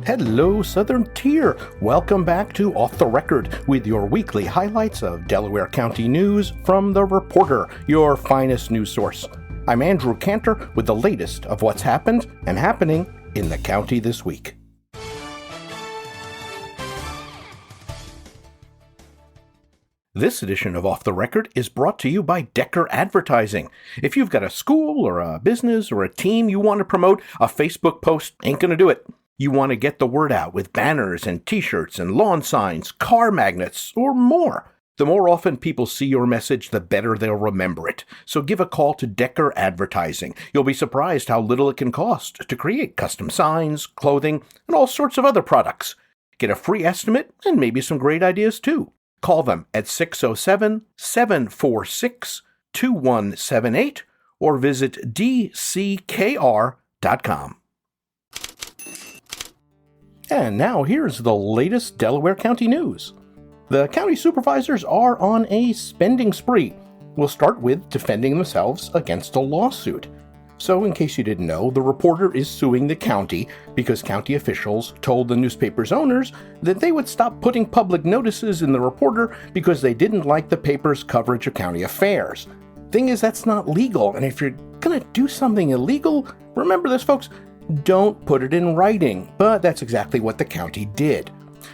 Hello, Southern Tier. Welcome back to Off the Record with your weekly highlights of Delaware County news from The Reporter, your finest news source. I'm Andrew Cantor with the latest of what's happened and happening in the county this week. This edition of Off the Record is brought to you by Decker Advertising. If you've got a school or a business or a team you want to promote, a Facebook post ain't going to do it. You want to get the word out with banners and t-shirts and lawn signs, car magnets, or more. The more often people see your message, the better they'll remember it. So give a call to Decker Advertising. You'll be surprised how little it can cost to create custom signs, clothing, and all sorts of other products. Get a free estimate and maybe some great ideas too. Call them at 607-746-2178 or visit dckr.com. And now here's the latest Delaware County news. The county supervisors are on a spending spree. We'll start with defending themselves against a lawsuit. So in case you didn't know, the Reporter is suing the county because county officials told the newspaper's owners that they would stop putting public notices in the Reporter because they didn't like the paper's coverage of county affairs. Thing is, that's not legal, and if you're gonna do something illegal, remember this, folks, don't put it in writing, but that's exactly what the county did.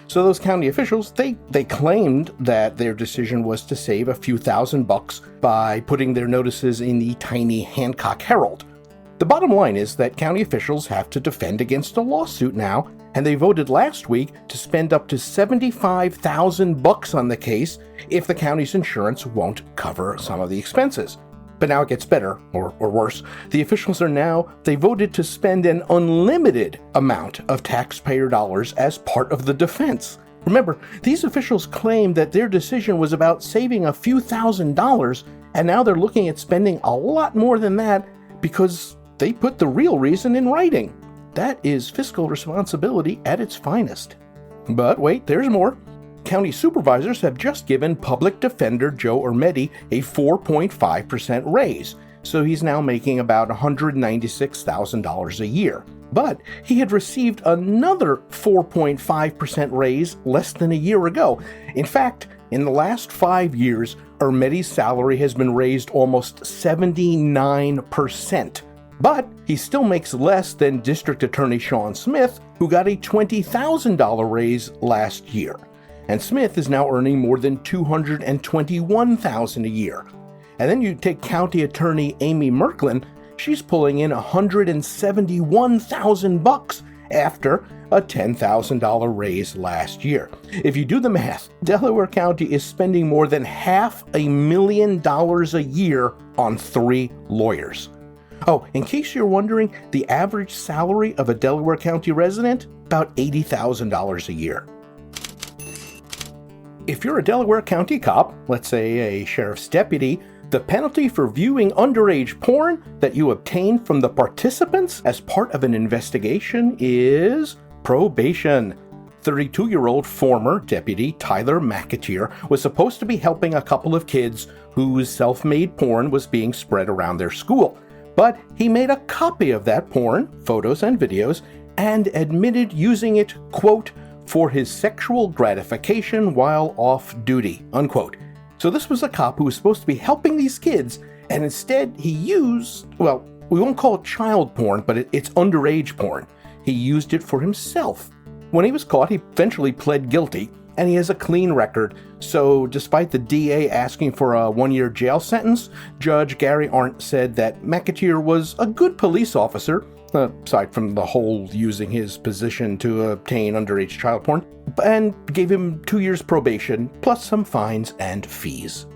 So those county officials, they claimed that their decision was to save a few $1,000 by putting their notices in the tiny Hancock Herald. The bottom line is that county officials have to defend against a lawsuit now, and they voted last week to spend up to $75,000 on the case if the county's insurance won't cover some of the expenses. But now it gets better, or worse. The officials they voted to spend an unlimited amount of taxpayer dollars as part of the defense. Remember, these officials claimed that their decision was about saving a few $1,000s, and now they're looking at spending a lot more than that because they put the real reason in writing. That is fiscal responsibility at its finest. But wait, there's more. County supervisors have just given Public Defender Joe Ermetti a 4.5% raise, so he's now making about $196,000 a year. But he had received another 4.5% raise less than a year ago. In fact, in the last 5 years, Ermetti's salary has been raised almost 79%. But he still makes less than District Attorney Sean Smith, who got a $20,000 raise last year. And Smith is now earning more than $221,000 a year. And then you take County Attorney Amy Merklin, she's pulling in $171,000 after a $10,000 raise last year. If you do the math, Delaware County is spending more than $500,000 a year on 3 lawyers. Oh, in case you're wondering, the average salary of a Delaware County resident, about $80,000 a year. If you're a Delaware County cop, let's say a sheriff's deputy, the penalty for viewing underage porn that you obtain from the participants as part of an investigation is probation. 32-year-old former deputy Tyler McAteer was supposed to be helping a couple of kids whose self-made porn was being spread around their school. But he made a copy of that porn, photos and videos, and admitted using it, quote, for his sexual gratification while off duty, unquote. So this was a cop who was supposed to be helping these kids, and instead he used, well, we won't call it child porn, but it's underage porn. He used it for himself. When he was caught, he eventually pled guilty, and he has a clean record. So despite the DA asking for a 1-year jail sentence, Judge Gary Arndt said that McAteer was a good police officer, aside from the whole using his position to obtain underage child porn, and gave him 2 years probation, plus some fines and fees.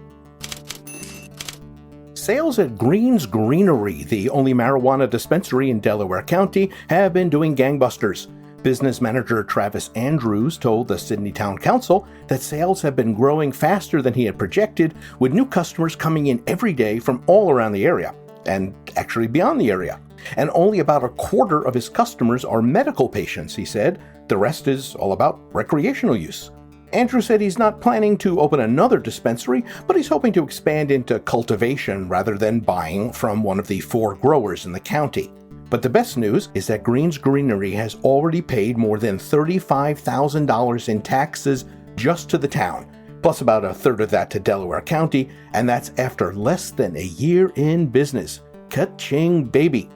Sales at Green's Greenery, the only marijuana dispensary in Delaware County, have been doing gangbusters. Business manager Travis Andrews told the Sydney Town Council that sales have been growing faster than he had projected, with new customers coming in every day from all around the area, and actually beyond the area. And only about a quarter of his customers are medical patients, he said. The rest is all about recreational use. Andrew said he's not planning to open another dispensary, but he's hoping to expand into cultivation rather than buying from one of the 4 growers in the county. But the best news is that Green's Greenery has already paid more than $35,000 in taxes just to the town, plus about a third of that to Delaware County, and that's after less than a year in business. Ka-ching, baby.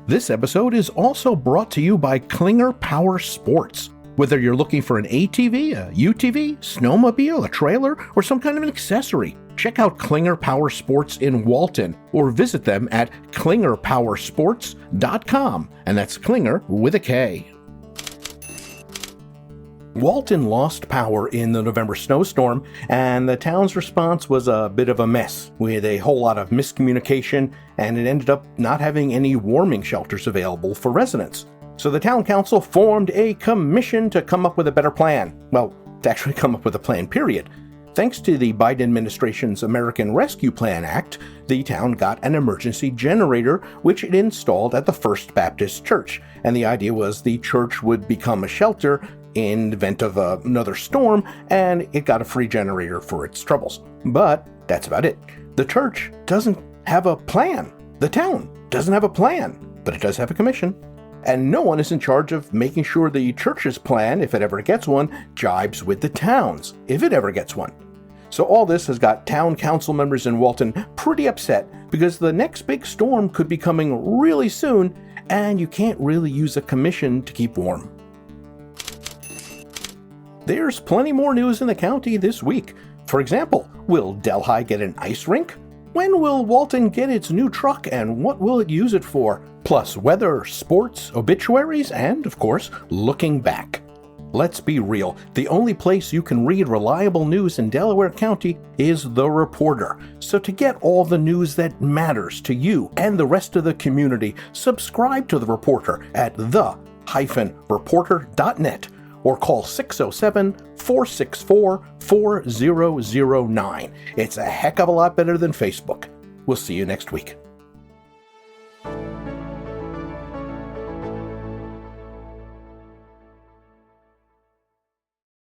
This episode is also brought to you by Klinger Power Sports. Whether you're looking for an ATV, a UTV, snowmobile, a trailer, or some kind of an accessory, check out Klinger Power Sports in Walton or visit them at klingerpowersports.com, and that's Klinger with a K. Walton lost power in the November snowstorm, and the town's response was a bit of a mess, with a whole lot of miscommunication, and it ended up not having any warming shelters available for residents. So the town council formed a commission to come up with a better plan. Well, to actually come up with a plan, period. Thanks to the Biden administration's American Rescue Plan Act, the town got an emergency generator, which it installed at the First Baptist Church. And the idea was the church would become a shelter in the event of another storm, and it got a free generator for its troubles. But that's about it. The church doesn't have a plan. The town doesn't have a plan, but it does have a commission. And no one is in charge of making sure the church's plan, if it ever gets one, jibes with the town's, if it ever gets one. So all this has got town council members in Walton pretty upset because the next big storm could be coming really soon, and you can't really use a commission to keep warm. There's plenty more news in the county this week. For example, will Delhi get an ice rink? When will Walton get its new truck, and what will it use it for? Plus weather, sports, obituaries, and, of course, looking back. Let's be real, the only place you can read reliable news in Delaware County is The Reporter. So to get all the news that matters to you and the rest of the community, subscribe to The Reporter at the-reporter.net or call 607-464-4009. It's a heck of a lot better than Facebook. We'll see you next week.